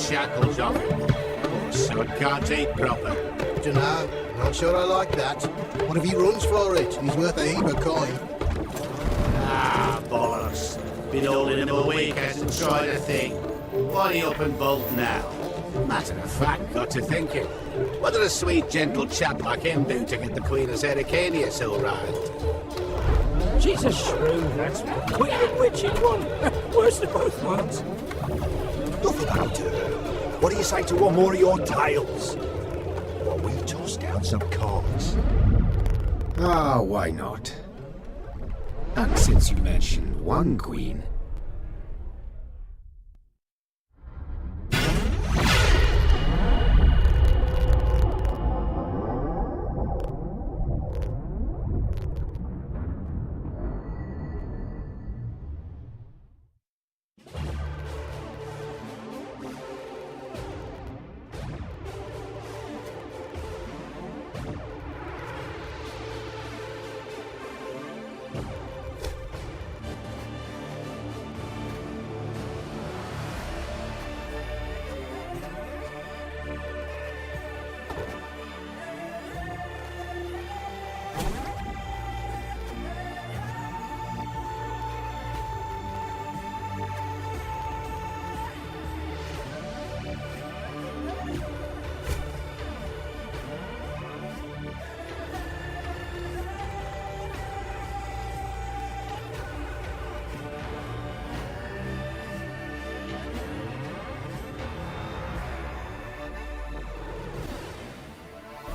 shackles off him. So can't eat proper. Dunno, not sure I like that. What if he runs for it? He's worth a heap of coin. Ah, bollocks. Been holding him a week, hasn't tried a thing. Why are you up and bolt now? Matter of fact, got to thinking. What did a sweet, gentle chap like him do to get the Queen of Zericania so riled? She's a shrew, that's Queen and witch in one. Worst of both worlds. Enough about her. What do you say to one more of your tales? While we toss down some cards. Ah, why not? And since you mentioned one queen...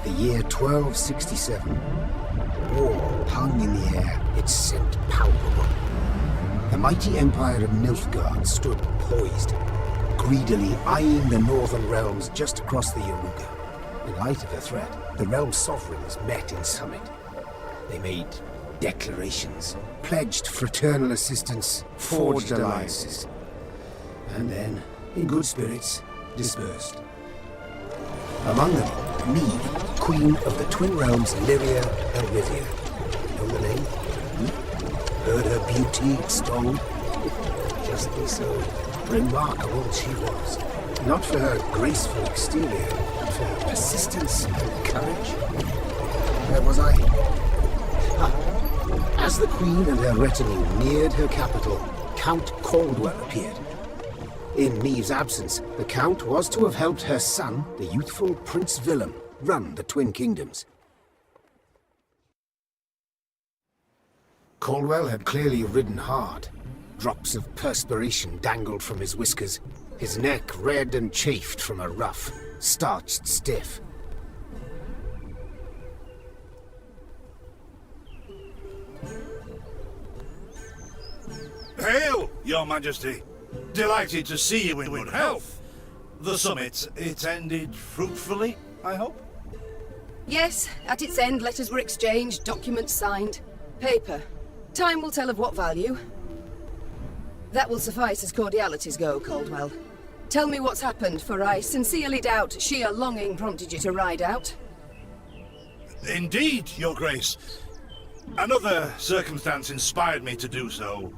The year 1267. War hung in the air, its scent palpable. The mighty empire of Nilfgaard stood poised, greedily eyeing the northern realms just across the Yaruga. In light of the threat, the realm's sovereigns met in summit. They made declarations, pledged fraternal assistance, forged alliances, and then, in good spirits, dispersed. Among them, Meve, Queen of the Twin Realms Lyria and Rivia. Know the name? Heard her beauty extolled? Justly so. Remarkable she was. Not for her graceful exterior, but for her persistence and courage. Where was I? As the Queen and her retinue neared her capital, Count Caldwell appeared. In Meve's absence, the Count was to have helped her son, the youthful Prince Willem, run the Twin Kingdoms. Caldwell had clearly ridden hard. Drops of perspiration dangled from his whiskers, his neck red and chafed from a ruff, starched stiff. Hail, Your Majesty! Delighted to see you in good health. The summit, it ended fruitfully, I hope? Yes, at its end letters were exchanged, documents signed. Paper. Time will tell of what value. That will suffice as cordialities go, Caldwell. Tell me what's happened, for I sincerely doubt sheer longing prompted you to ride out. Indeed, Your Grace. Another circumstance inspired me to do so.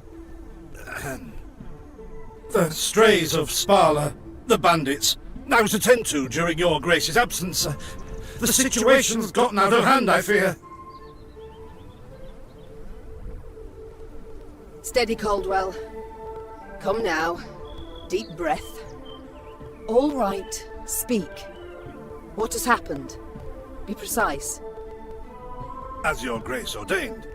The strays of Sparla, the bandits, I was to tend to during Your Grace's absence. The situation's gotten out of hand, I fear. Steady, Caldwell. Come now. Deep breath. All right, speak. What has happened? Be precise. As Your Grace ordained,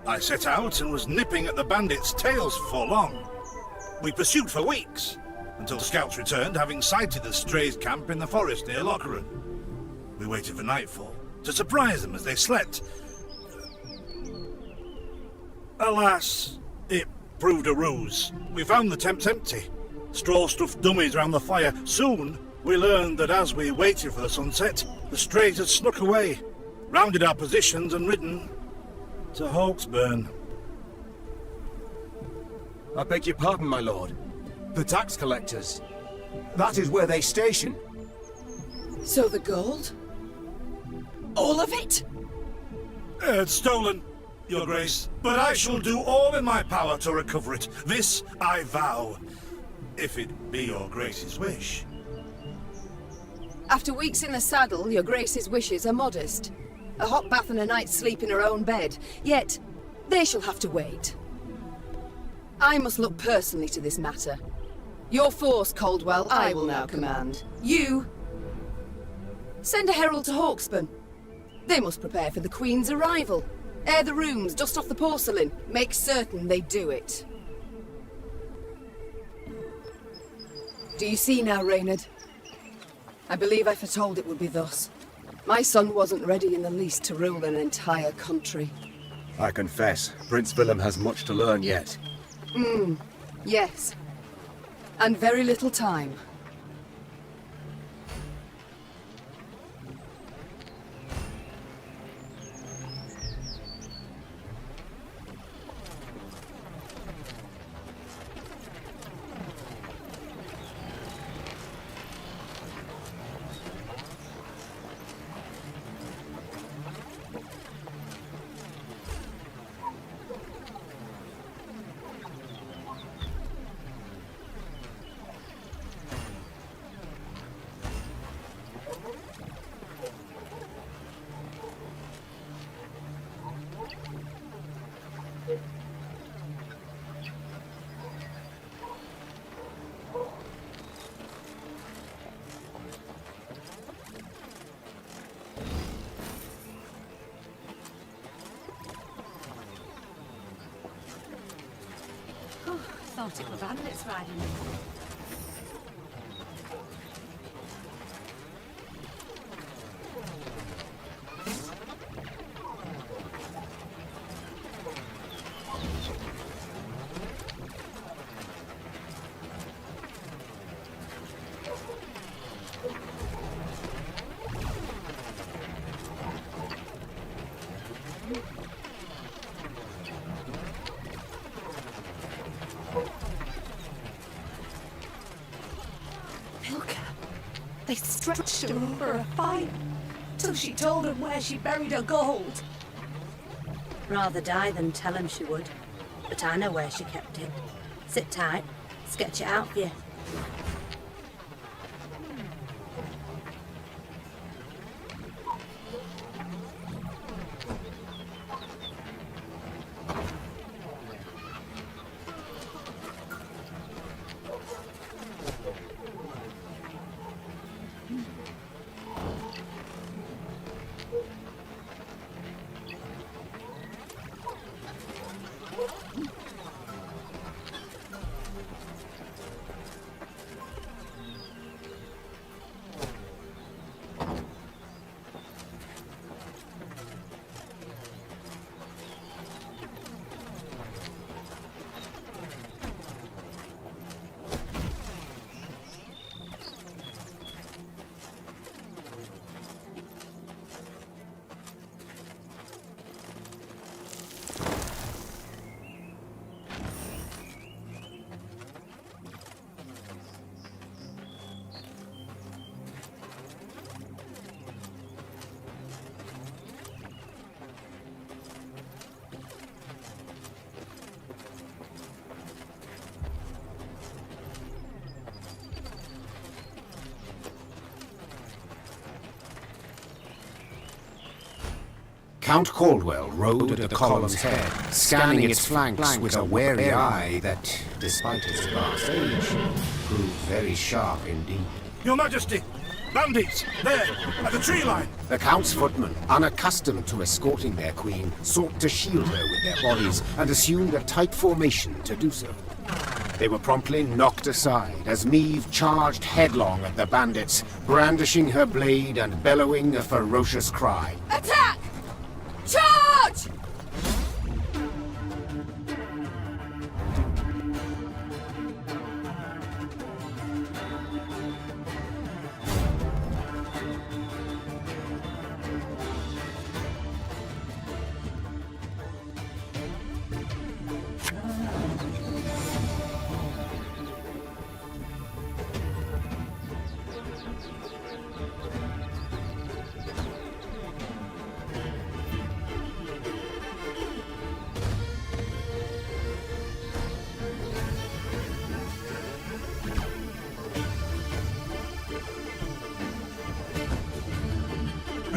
I set out and was nipping at the bandits' tails for long. We pursued for weeks, until scouts returned, having sighted the strays' camp in the forest near Locheren. We waited for nightfall, to surprise them as they slept. Alas, it proved a ruse. We found the tents empty, straw-stuffed dummies round the fire. Soon, we learned that as we waited for the sunset, the strays had snuck away, rounded our positions and ridden to Hawksburn. I beg your pardon, my lord. The tax collectors. That is where they station. So the gold? All of it? It's stolen, Your Grace, but I shall do all in my power to recover it. This I vow, if it be Your Grace's wish. After weeks in the saddle, your Grace's wishes are modest. A hot bath and a night's sleep in her own bed. Yet, they shall have to wait. I must look personally to this matter. Your force, Caldwell, I will now command. You... send a herald to Hawksburn. They must prepare for the Queen's arrival. Air the rooms, dust off the porcelain. Make certain they do it. Do you see now, Reynard? I believe I foretold it would be thus. My son wasn't ready in the least to rule an entire country. I confess, Prince Willem has much to learn yet. Yes. And very little time. Thought it were bandits riding in. They stretched her over a fight till she told him where she buried her gold. Rather die than tell him she would. But I know where she kept it. Sit tight, sketch it out for you. Count Caldwell rode at the column's head, scanning its flanks with a wary eye that, despite its vast age, proved very sharp indeed. Your Majesty! Bandits! There! At the tree line! The Count's footmen, unaccustomed to escorting their queen, sought to shield her with their bodies and assumed a tight formation to do so. They were promptly knocked aside as Meve charged headlong at the bandits, brandishing her blade and bellowing a ferocious cry. Attack! Charge!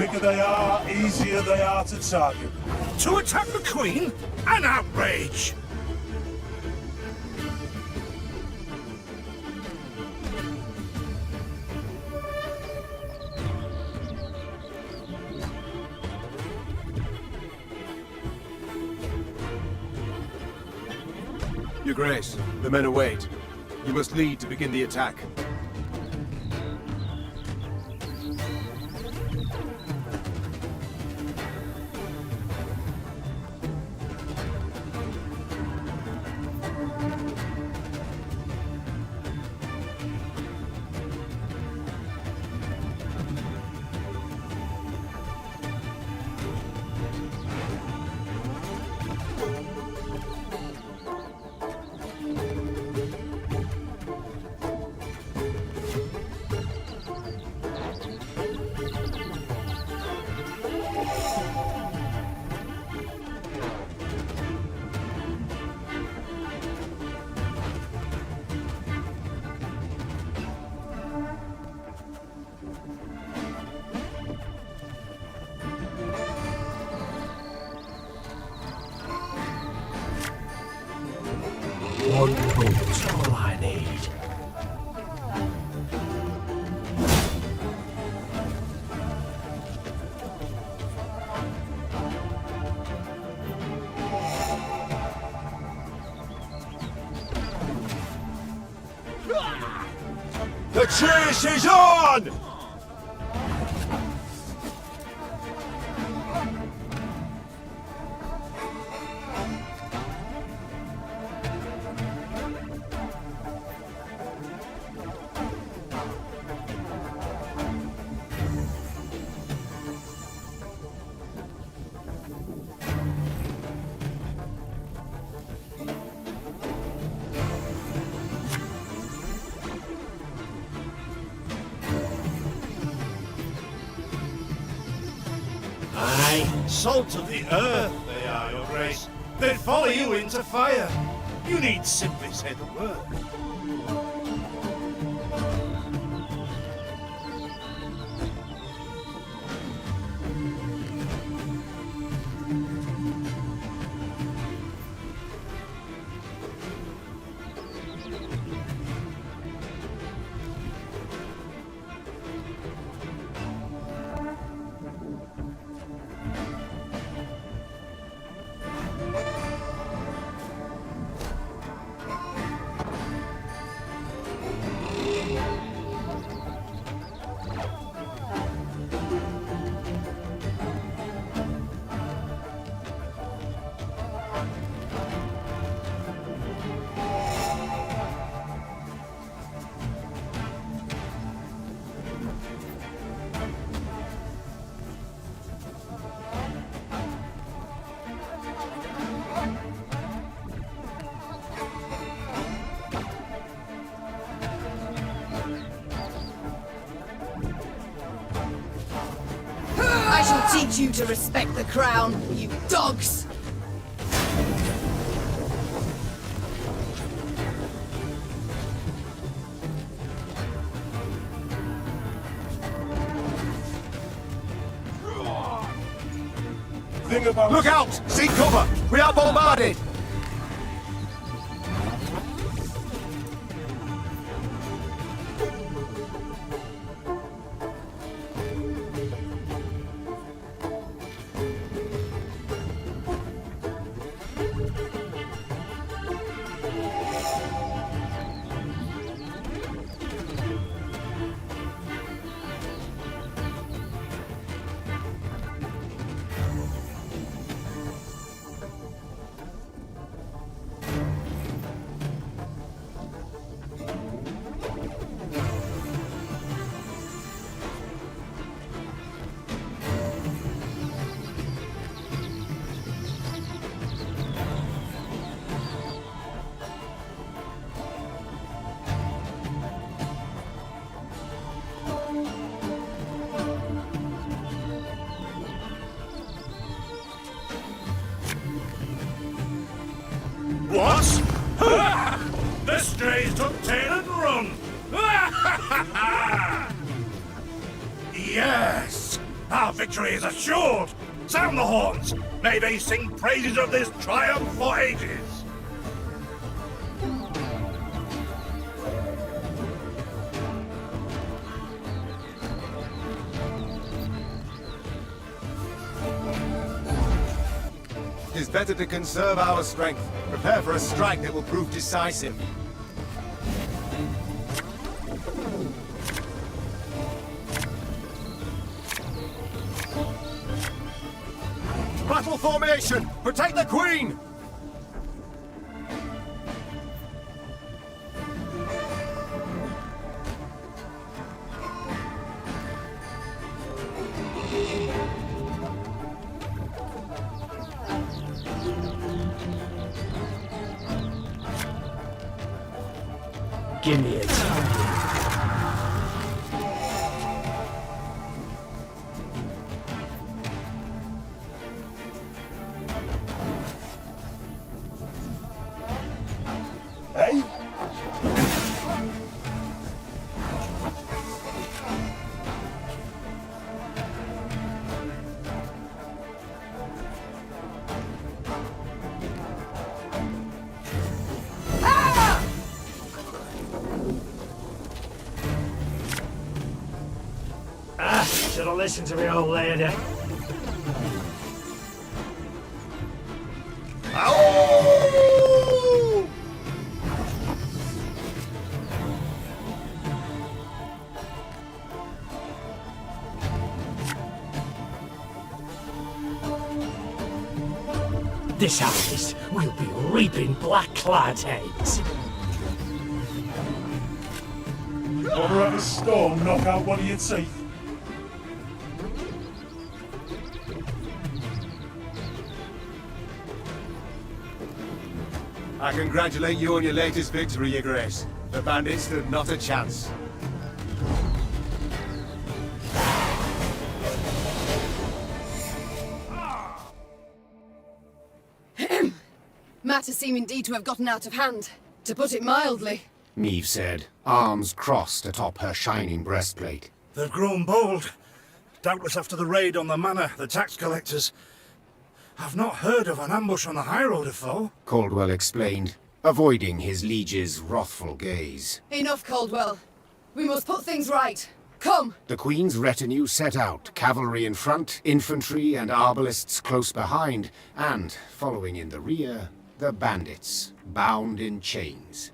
bigger they are, easier they are to target. To attack the Queen? An outrage! Your Grace, the men await. You must lead to begin the attack. One bullet's all I need. The chase is on! Salt of the earth, they are, Your Grace. They'd follow you into fire. You need simply say the word. I shall teach you to respect the crown, you dogs! Look out! Seek cover! We are bombarded! What? The strays took tail and run! Yes! Our victory is assured! Sound the horns! May they sing praises of this triumph for ages! It is better to conserve our strength. Prepare for a strike that will prove decisive. Battle formation! Protect the Queen! Give me a target. Hey? Should have listened to me old lady. Ow! This harvest will be reaping black-clad heads. Want to have a storm knock out one of your teeth? I congratulate you on your latest victory, Your Grace. The bandits stood not a chance. Matters seem indeed to have gotten out of hand, to put it mildly. Meve said, arms crossed atop her shining breastplate. They've grown bold. Doubtless after the raid on the manor, the tax collectors. I've not heard of an ambush on the high road before. Caldwell explained, avoiding his liege's wrathful gaze. Enough, Caldwell. We must put things right. Come! The Queen's retinue set out, cavalry in front, infantry and arbalists close behind, and, following in the rear, the bandits, bound in chains.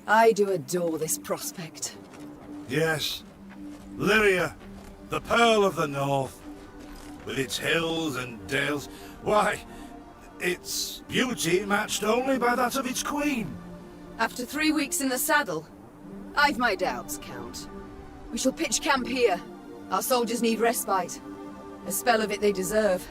I do adore this prospect. Yes. Lyria, the Pearl of the North. With its hills and dales. Why, its beauty matched only by that of its queen. After 3 weeks in the saddle, I've my doubts, Count. We shall pitch camp here. Our soldiers need respite. A spell of it they deserve.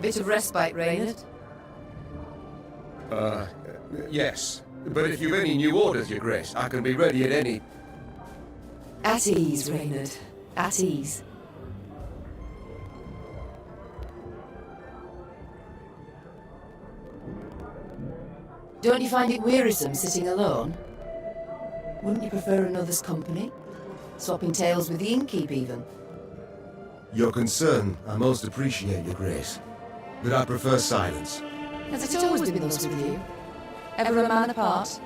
bit of respite, Reynard? Yes. But if you've any new orders, Your Grace, I can be ready at any... At ease, Reynard. At ease. Don't you find it wearisome sitting alone? Wouldn't you prefer another's company? Swapping tales with the innkeep, even? Your concern, I most appreciate, Your Grace. But I prefer silence. Has it always been thus with you? Ever a man apart?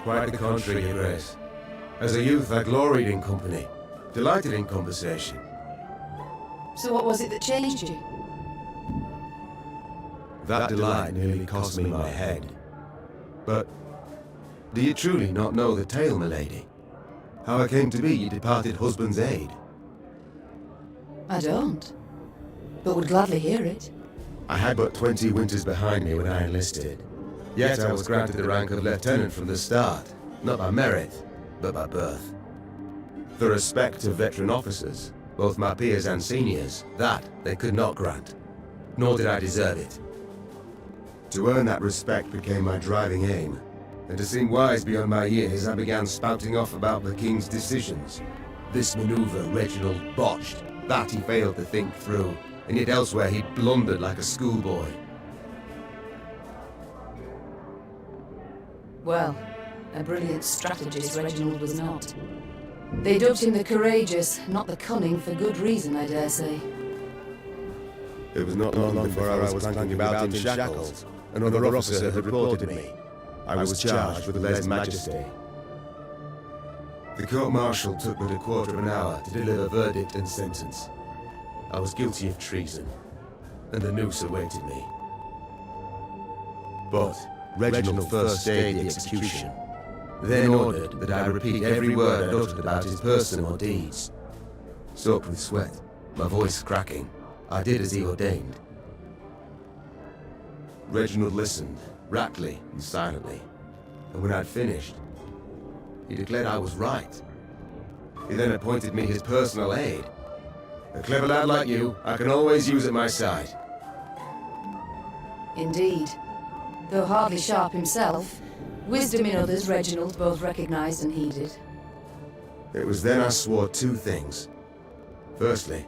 Quite the contrary, Your Grace. As a youth, I gloried in company, delighted in conversation. So what was it that changed you? That delight nearly cost me my head. But do you truly not know the tale, milady? How I came to be your departed husband's aide? I don't, but would gladly hear it. I had but 20 winters behind me when I enlisted. Yet I was granted the rank of lieutenant from the start, not by merit, but by birth. The respect of veteran officers, both my peers and seniors, that they could not grant, nor did I deserve it. To earn that respect became my driving aim, and to seem wise beyond my years, I began spouting off about the king's decisions. This maneuver Reginald botched, that he failed to think through, and yet elsewhere he blundered like a schoolboy. Well, a brilliant strategist Reginald was not. They dubbed him the courageous, not the cunning, for good reason, I dare say. It was not long before I was clanking about in shackles. Another officer had reported me. I was charged with lèse majesty. The court-martial took but a quarter of an hour to deliver verdict and sentence. I was guilty of treason, and the noose awaited me. But Reginald first stayed the execution, then ordered that I repeat every word I'd uttered about his person or deeds. Soaked with sweat, my voice cracking, I did as he ordained. Reginald listened, raptly and silently, and when I'd finished, he declared I was right. He then appointed me his personal aide. A clever lad like you, I can always use at my side. Indeed. Though hardly sharp himself, wisdom in others Reginald both recognized and heeded. It was then I swore two things. Firstly,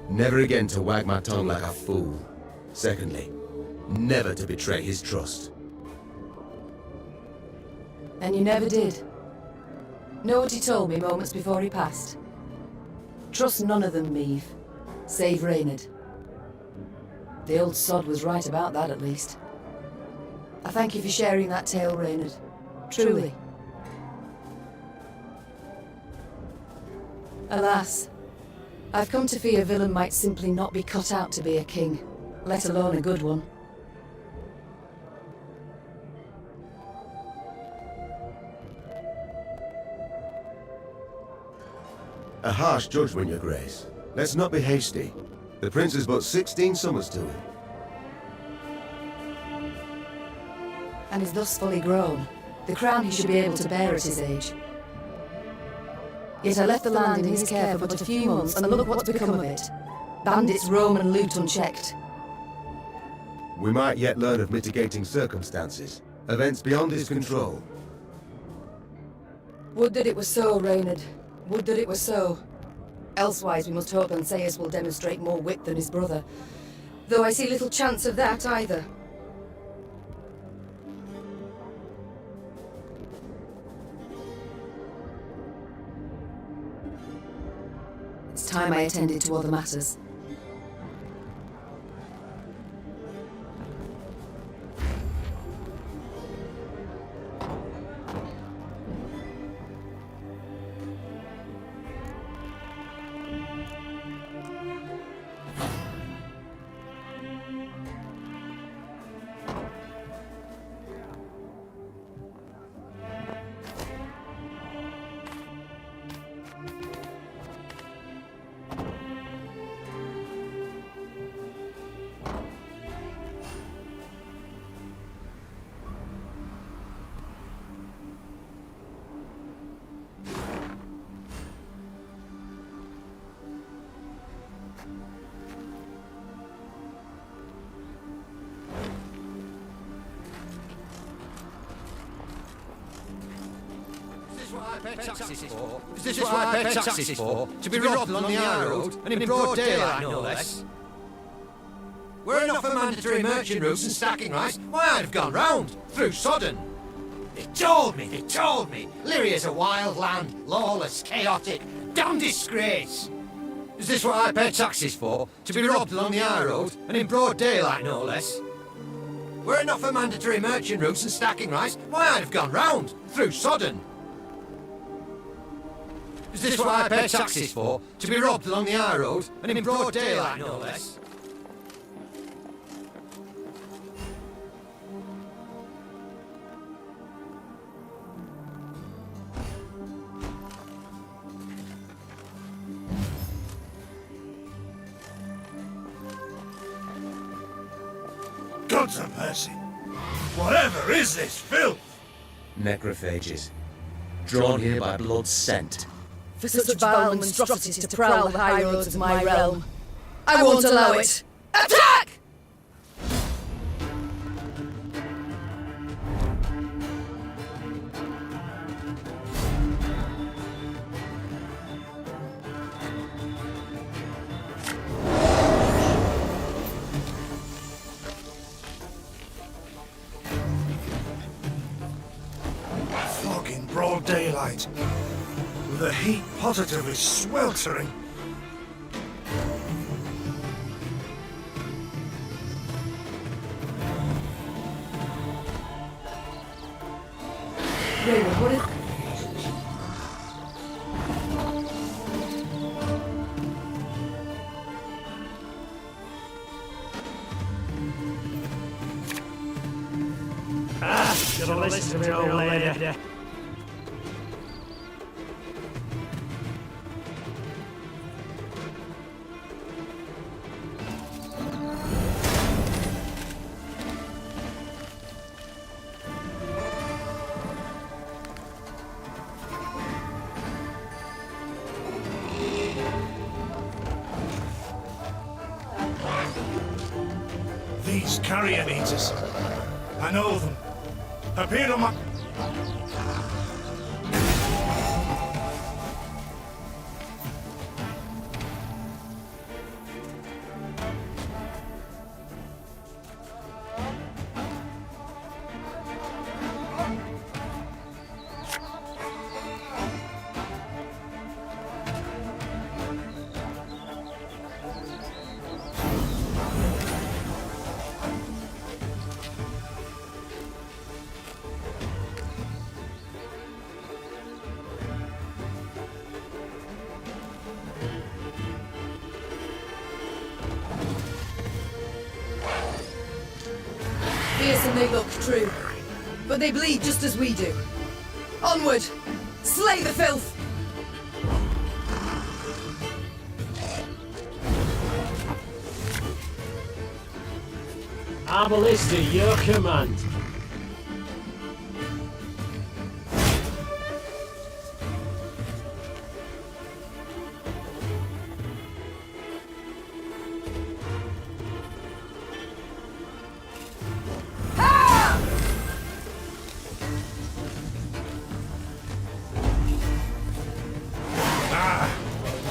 never again to wag my tongue like a fool. Secondly, never to betray his trust. And you never did. Know what he told me moments before he passed? Trust none of them, Meve, save Reynard. The old sod was right about that, at least. I thank you for sharing that tale, Reynard. Truly. Alas, I've come to fear villain might simply not be cut out to be a king, let alone a good one. A harsh judgment, Your Grace. Let's not be hasty. The prince is but 16 summers to him. And is thus fully grown. The crown he should be able to bear at his age. Yet I left the land in his care for but a few months, and look what's become of it. Bandits roam and loot unchecked. We might yet learn of mitigating circumstances, events beyond his control. Would that it were so, Reynard. Would that it were so. Elsewise we must hope Ansaeus will demonstrate more wit than his brother, though I see little chance of that either. It's time I attended to other matters. this what I pay taxes for? Is this what I pay taxes for? To be robbed along the high road, and in broad daylight, no less? Were it not for mandatory merchant routes and stacking rights, why I'd have gone round, through Sodden. They told me, Lyria's a wild land, lawless, chaotic, damn disgrace. Is this what I pay taxes for? To be robbed along the high road, and in broad daylight, no less? Were it not for mandatory merchant routes and stacking rights, why I'd have gone round, through Sodden. Is this what I pay taxes for? To be robbed along the high road, and in broad daylight, no less? Gods have mercy. Whatever is this filth? Necrophages. Drawn here by blood's scent. For such vile monstrosities to prowl the high roads of my realm, I won't allow it. Attack! Broad daylight. The heat positively sweltering. Raymond, what is... Should have listened to me, old lady. These carrion eaters. I know them. Appeared on my... Fearsome they look, true. But they bleed just as we do. Onward! Slay the filth! Our ballista, your command.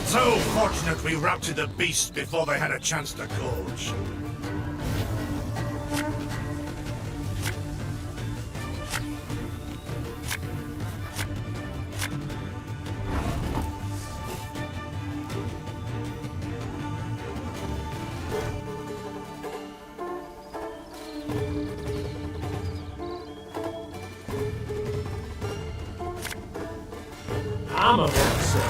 So fortunate we routed the beast before they had a chance to gorge. I'm a monster.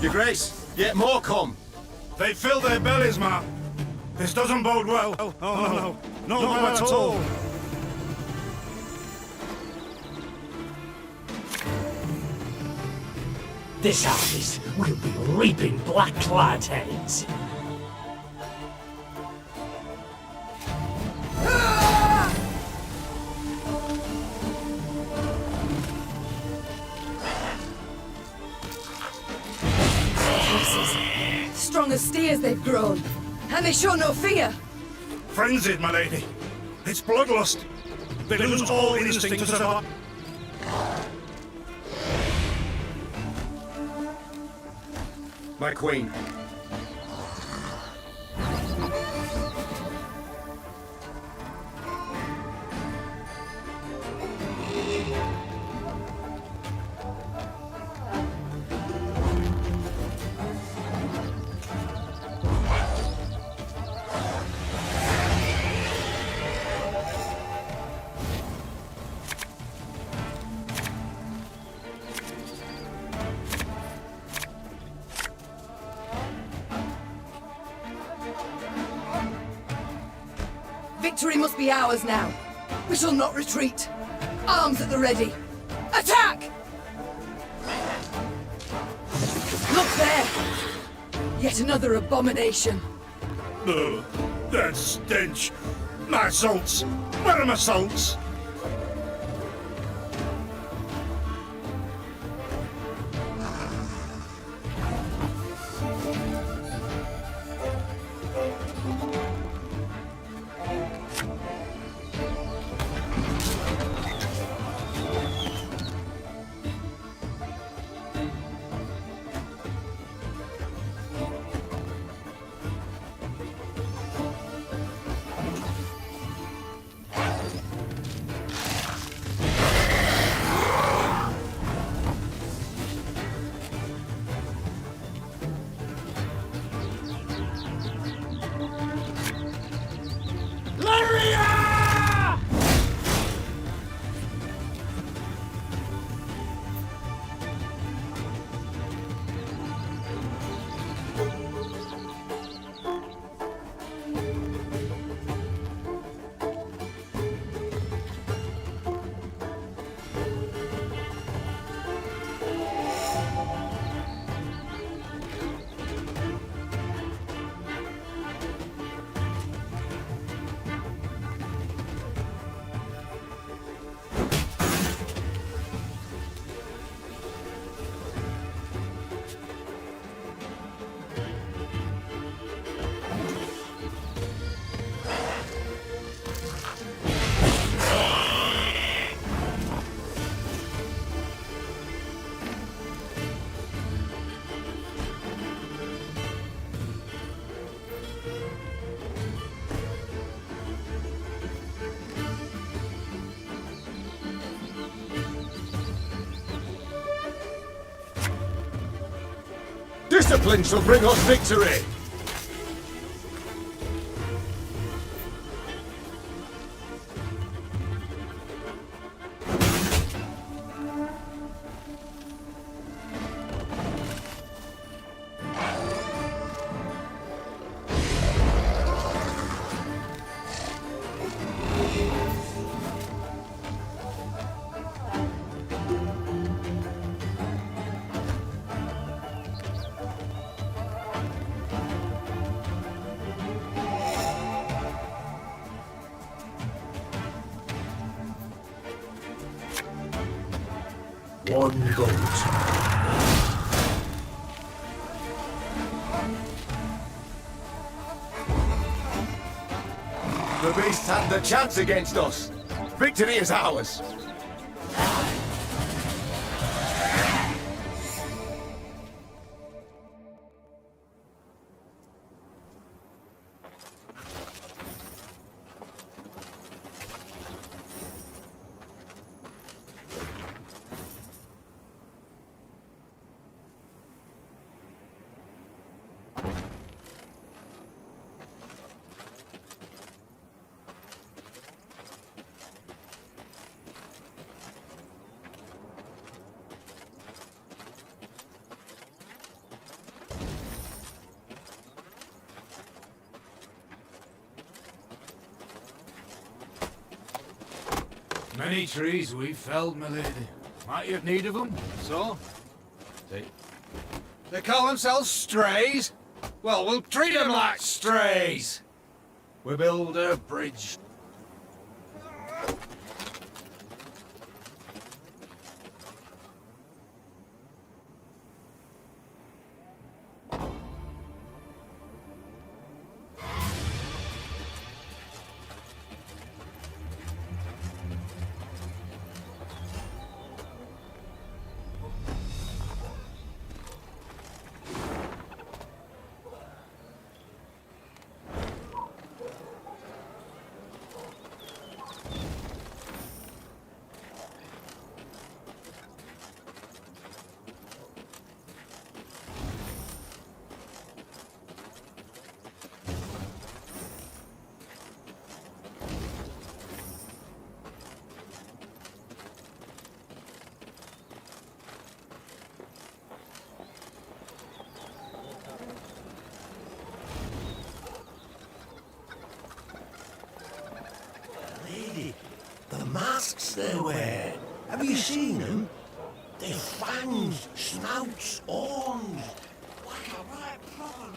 Your Grace, yet more come. They fill their bellies, ma. This doesn't bode well. Oh, no. Not well at all. This harvest will be reaping black-clad heads. horses. Strong as steers they've grown. And they show no fear. Frenzied, my lady. It's bloodlust. They lose all instinct to survive. My queen. Victory must be ours now. We shall not retreat. Arms at the ready. Attack! Look there! Yet another abomination. Ugh, that stench. My salts. Where are my salts? Discipline shall bring us victory! One goat. The beast had the chance against us. Victory is ours. Many trees we've felled, my lady. Might you have need of them? So? They call themselves strays? Well, we'll treat them like strays. We build a bridge. masks they wear. Have you seen them? They're fangs, snouts, horns. Like a right prawn.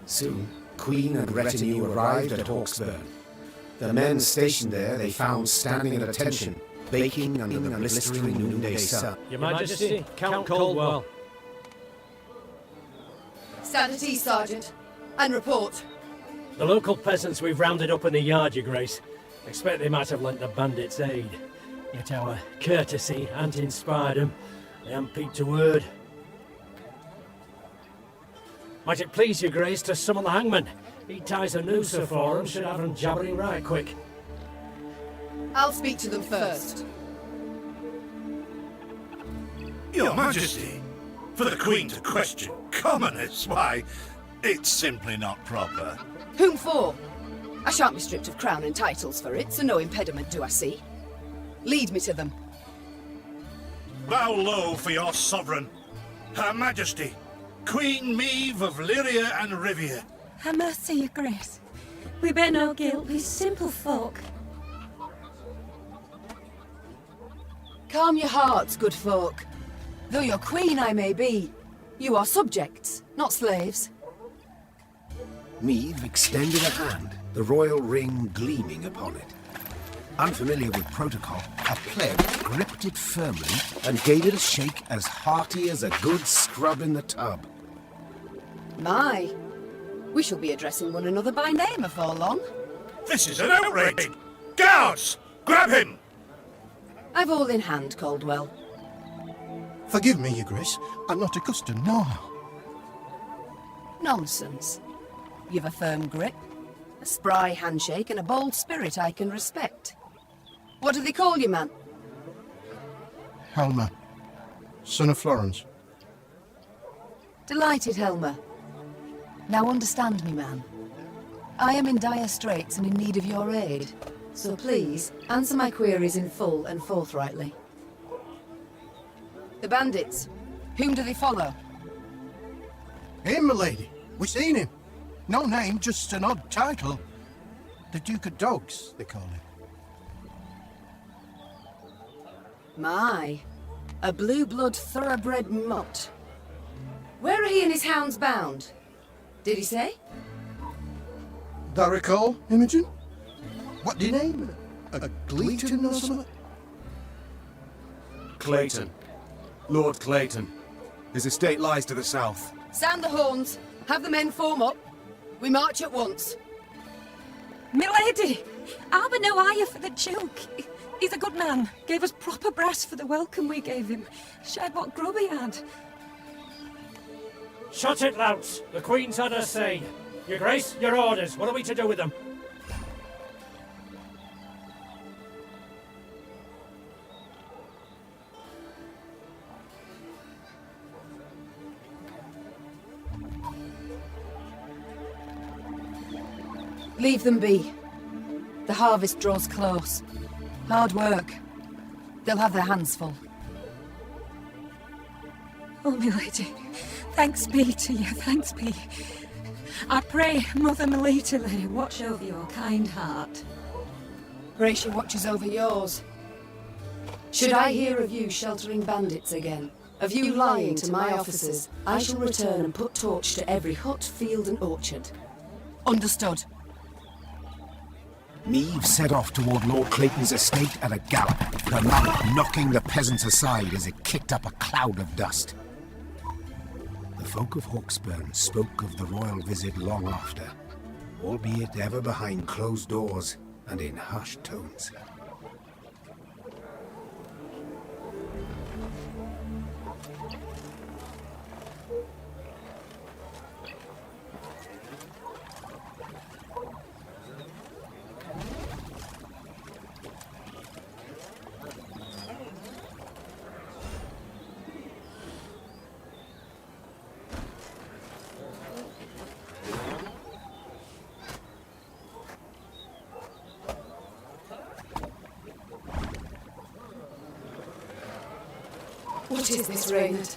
Soon, Queen and retinue arrived at Hawksburn. The men stationed there they found standing at attention, baking under the blistering noonday sun. Your Majesty, Count Caldwell. Stand at ease, Sergeant, and report. The local peasants we've rounded up in the yard, Your Grace. Expect they might have lent the bandits aid. Yet our courtesy hadn't inspired them. They haven't peeped a word. Might it please Your Grace to summon the hangman? He ties a noose for them, should have them jabbering right quick. I'll speak to them first. Your Majesty, for the Queen to question commoners, why, it's simply not proper. Whom for? I shan't be stripped of crown and titles for it, so no impediment do I see. Lead me to them. Bow low for your sovereign, Her Majesty, Queen Meve of Lyria and Rivia. Have mercy, Your Grace. We bear no guilt, we simple folk. Calm your hearts, good folk. Though your queen I may be, you are subjects, not slaves. Meve extended a hand, the royal ring gleaming upon it. Unfamiliar with protocol, a pleb gripped it firmly and gave it a shake as hearty as a good scrub in the tub. My, we shall be addressing one another by name before long. This is an outrage! Guards! Grab him! I've all in hand, Caldwell. Forgive me, Your Grace. I'm not accustomed, no. Nonsense. You've a firm grip, a spry handshake, and a bold spirit I can respect. What do they call you, man? Helmer, son of Florence. Delighted, Helmer. Now understand me, man. I am in dire straits and in need of your aid. So please, answer my queries in full and forthrightly. The bandits, whom do they follow? Him, milady. We've seen him. No name, just an odd title. The Duke of Dogs, they call him. My, a blue-blood thoroughbred mutt. Where are he and his hounds bound? Did he say? That recall, Imogen? What do you name it? A Gleeton or something? Clayton. Lord Clayton. His estate lies to the south. Sound the horns. Have the men form up. We march at once. Milady! I've no eye for the Duke. He's a good man. Gave us proper brass for the welcome we gave him. Shared what grub he had. Shut it, louts. The Queen's had her say. Your Grace, your orders. What are we to do with them? Leave them be. The harvest draws close. Hard work. They'll have their hands full. Oh, milady, thanks be to you, thanks be. I pray Mother Melita watch over your kind heart. Pray she watches over yours. Should I hear of you sheltering bandits again, of you lying to my officers, I shall return and put torch to every hut, field and orchard. Understood. Meve set off toward Lord Clayton's estate at a gallop, her mount knocking the peasants aside as it kicked up a cloud of dust. The folk of Hawksburn spoke of the royal visit long after, albeit ever behind closed doors and in hushed tones. What is this, Reynard?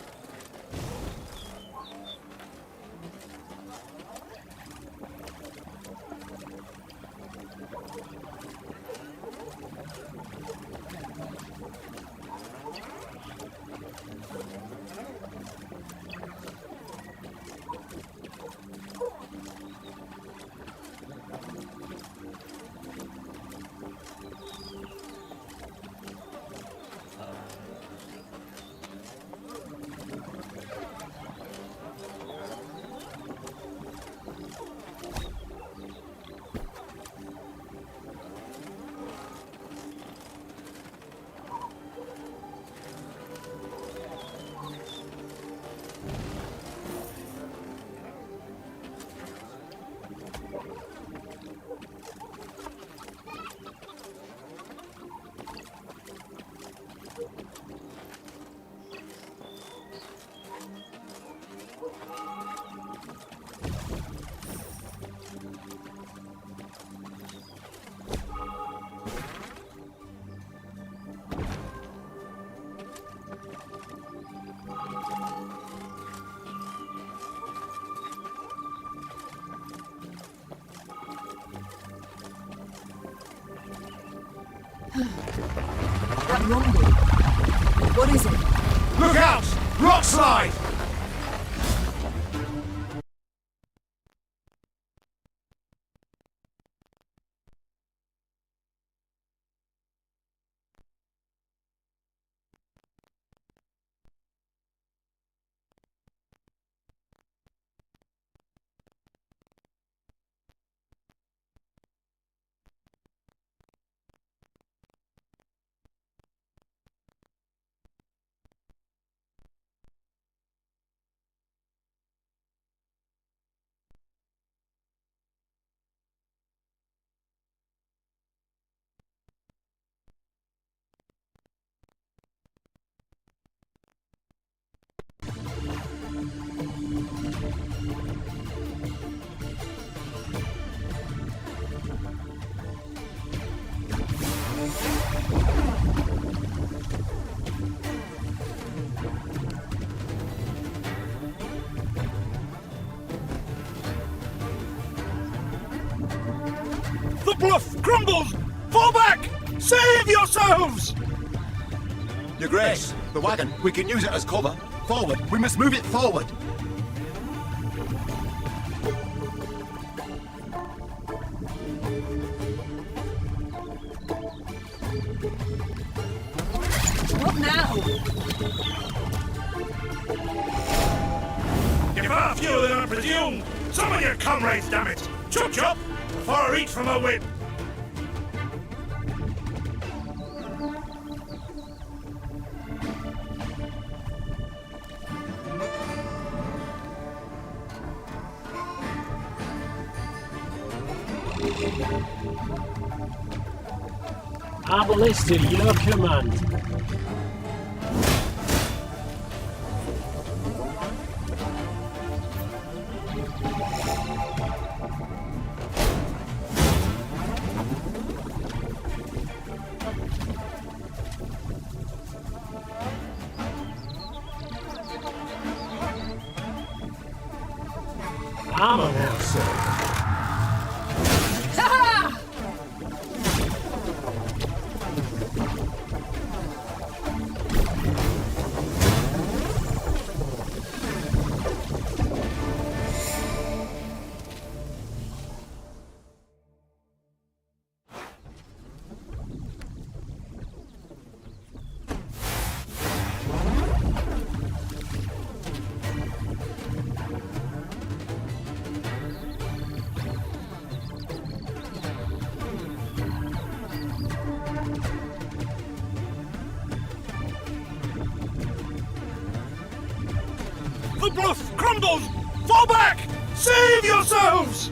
That rumble. What is it? Look out! Rock slide! The bluff crumbles! Fall back! Save yourselves! Your Grace, the wagon. We can use it as cover. Forward. We must move it forward. What now? You're far fewer than I presumed! Summon your comrades, damn it! Chop chop! Before I reach from a whip! Arbalist to your command. Armor now, sir. The bluff crumbles! Fall back! Save yourselves!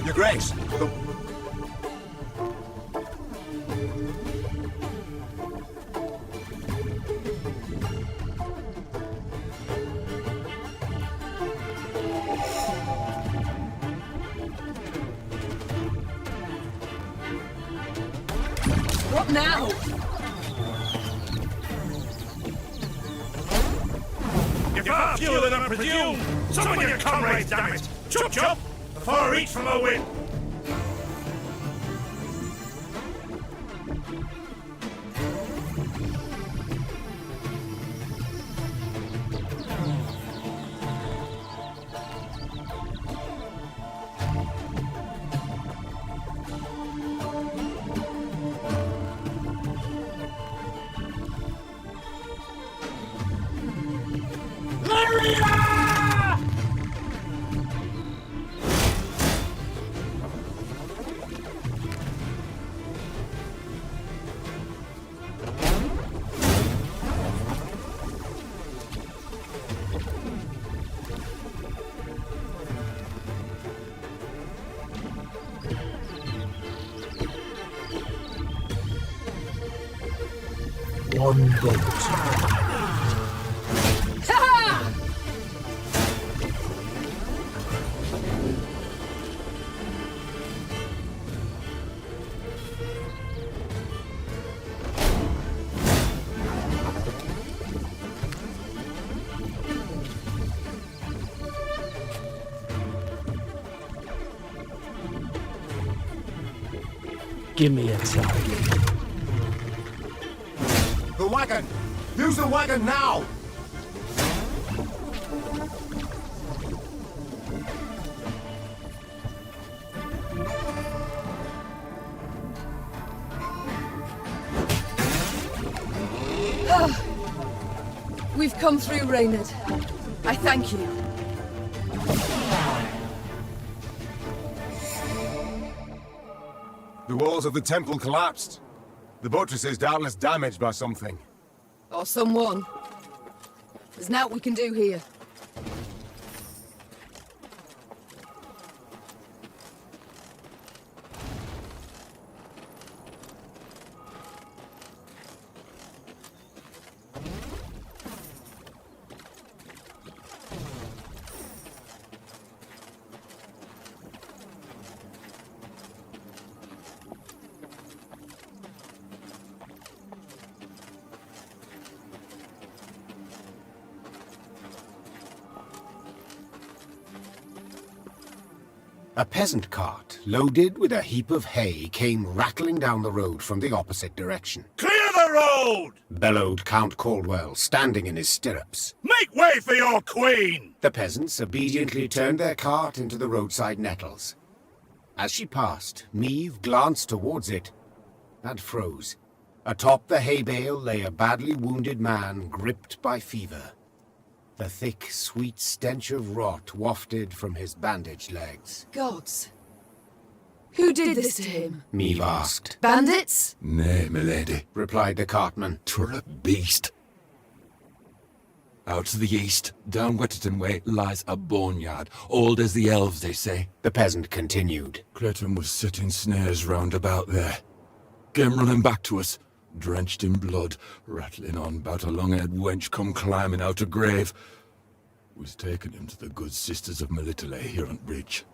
Your Grace, What now? fewer than I presume! Summon your comrades, damn it! Chop chop! Before I reach for my whip! One bolt. Give me a target. The wagon! Use the wagon now! We've come through, Reynard. I thank you. The walls of the temple collapsed. The buttress is doubtless damaged by something. Or someone. There's naught we can do here. A peasant cart, loaded with a heap of hay, came rattling down the road from the opposite direction. Clear the road! Bellowed Count Caldwell, standing in his stirrups. Make way for your queen! The peasants obediently turned their cart into the roadside nettles. As she passed, Meve glanced towards it and froze. Atop the hay bale lay a badly wounded man gripped by fever. The thick, sweet stench of rot wafted from his bandaged legs. Gods. Who did this to him? Meve asked. Bandits? Nay, milady, replied the cartman. 'Twere a beast. Out to the east, down Wetterton way, lies a boneyard, old as the elves, they say. The peasant continued. Clayton was setting snares round about there. Came running back to us, drenched in blood, rattling on about a long-haired wench come climbing out of grave. Was taking him to the good sisters of Melitele here on bridge.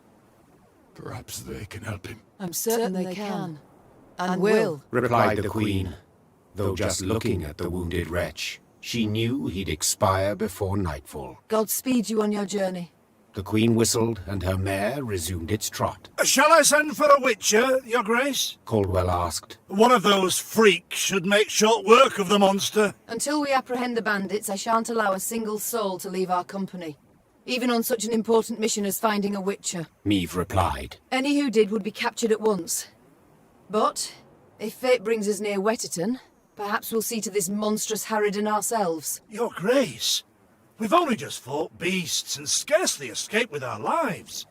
Perhaps they can help him. I'm certain they can. And will, replied the queen, though just looking at the wounded wretch, she knew he'd expire before nightfall. God speed you on your journey. The queen whistled, and her mare resumed its trot. Shall I send for a witcher, your grace? Caldwell asked. One of those freaks should make short work of the monster. Until we apprehend the bandits, I shan't allow a single soul to leave our company. Even on such an important mission as finding a witcher. Meve replied. Any who did would be captured at once. But, if fate brings us near Wetterton, perhaps we'll see to this monstrous harridan ourselves. Your grace, we've only just fought beasts and scarcely escaped with our lives.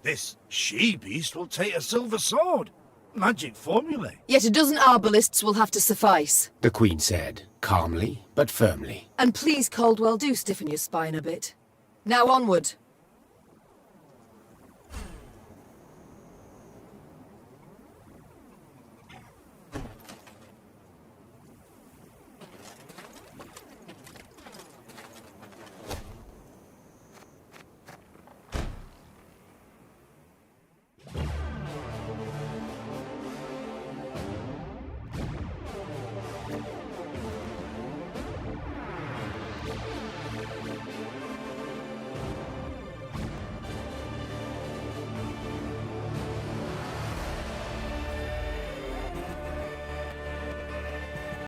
This she-beast will take a silver sword. Magic formulae. Yet a dozen arbalists will have to suffice. The queen said, calmly but firmly. And please, Caldwell, do stiffen your spine a bit. Now onward.